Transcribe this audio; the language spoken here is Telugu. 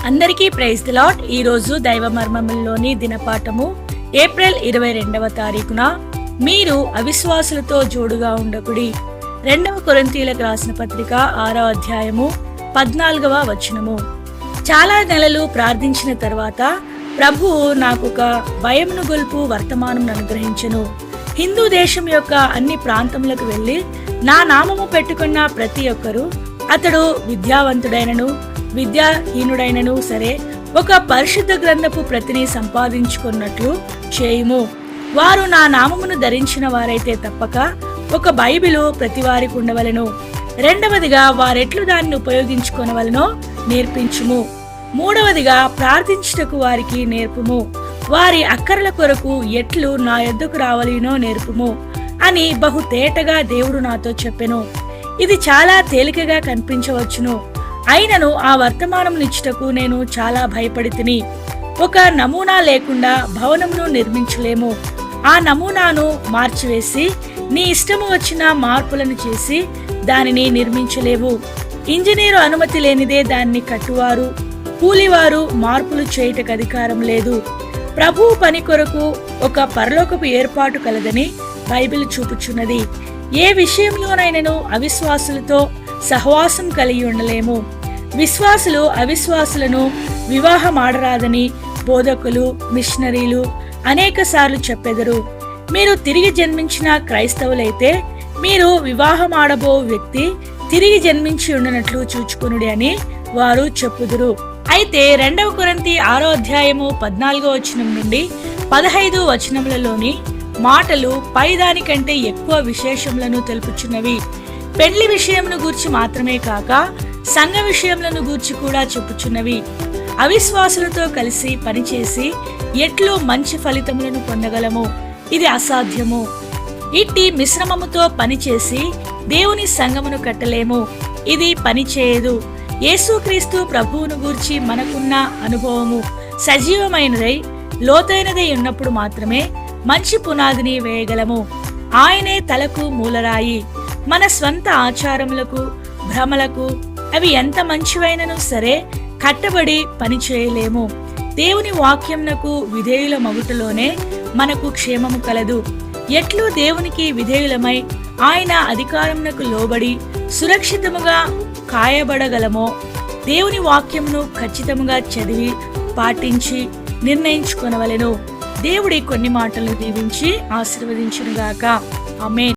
అందరికీ ప్రైజ్ ది లార్డ్. ఈ రోజు దైవ మర్మముల్లోని దినపాఠము ఏప్రిల్ 22వ తారీఖున మీరు అవిశ్వాసులతో జోడుగా ఉండకుడి. 2వ కొరింథీయులకు రాసిన పత్రిక 6వ అధ్యాయము 14వ వచనము. చాలా నెలలు ప్రార్థించిన తర్వాత ప్రభువు నాకొక భయమును గొల్పు వర్తమానం అనుగ్రహించెను. హిందూ దేశం యొక్క అన్ని ప్రాంతములకు వెళ్లి నా నామము పెట్టుకున్న ప్రతి ఒక్కరూ అతడు విద్యావంతుడైనను విద్యాహీనుడైనను సరే ఒక పరిశుద్ధ గ్రంథపు ప్రతిని సంపాదించుకున్నట్లు చేయుము. వారు నా నామమును ధరించిన వారైతే తప్పక ఒక బైబిలు ప్రతి వారికి ఉండవలెను. రెండవదిగా వారెట్లు దాన్ని ఉపయోగించుకొనవలెనో నేర్పించుము. మూడవదిగా ప్రార్థించుటకు వారికి నేర్పుము. వారి అక్కరల కొరకు ఎట్లు నా యొద్దకు రావలెనో నేర్పుము అని బహు తేటగా దేవుడు నాతో చెప్పెను. ఇది చాలా తేలికగా కనిపించవచ్చును, అయినను ఆ వర్తమానమునిచ్చుటకు నేను చాలా భయపడితిని. ఒక నమూనా లేకుండా భవనమును నిర్మించలేము. ఆ నమూనాను మార్చివేసి నీ ఇష్టము వచ్చిన మార్పులను చేసి దానిని నిర్మించలేవు. ఇంజనీరు అనుమతి లేనిదే దాన్ని కట్టువారు, కూలివారు మార్పులు చేయుటకు అధికారం లేదు. ప్రభువు పని కొరకు ఒక పరలోకపు ఏర్పాటు కలదని బైబిల్ చూపుచున్నది. ఏ విషయంలోనైనను అవిశ్వాసులతో సహవాసం కలిగి ఉండలేము. విశ్వాసులు అవిశ్వాసులను వివాహమాడరాదని బోధకులు, మిషనరీలు అనేక సార్లు చెప్పెదరు. మీరు తిరిగి జన్మించిన క్రైస్తవులైతే మీరు వివాహమాడబో వ్యక్తి తిరిగి జన్మించి ఉండనట్లు చూచుకునుడి అని వారు చెప్పుదురు. అయితే 2వ కొరింథీ 6వ అధ్యాయము 14వ వచనం నుండి 15వ వచనములలోని మాటలు పైదానికంటే ఎక్కువ విశేషములను తెలుపుచున్నవి. పెండ్లి విషయమును గూర్చి మాత్రమే కాక సంఘ విషయములను గూర్చి కూడా చెప్పుచున్నవి. అవిశ్వాసులతో కలిసి పనిచేసి ఎట్లు మంచి ఫలితములను పొందగలము? ఇది అసాధ్యము. ఇట్టి మిశ్రమముతో పనిచేసి దేవుని సంఘమును కట్టలేము. ఇది పని చేయదు. యేసుక్రీస్తు ప్రభువును గూర్చి మనకున్న అనుభవము సజీవమైనదై లోతైనదై ఉన్నప్పుడు మాత్రమే మంచి పునాదిని వేయగలము. ఆయనే తలకు మూలరాయి. మన స్వంత ఆచారములకు, భ్రమలకు అవి ఎంత మంచివైనను సరే కట్టబడి పని చేయలేము. దేవుని వాక్యమునకు విధేయుల మగుటలోనే మనకు క్షేమము కలదు. ఎట్లు దేవునికి విధేయులమై ఆయన అధికారమునకు లోబడి సురక్షితముగా కాయబడగలమో దేవుని వాక్యమును ఖచ్చితముగా చదివి పాటించి నిర్ణయించుకొనవలెను. దేవుడి కొన్ని మాటలు దీవించి ఆశీర్వదించునుగాక. ఆమేన్.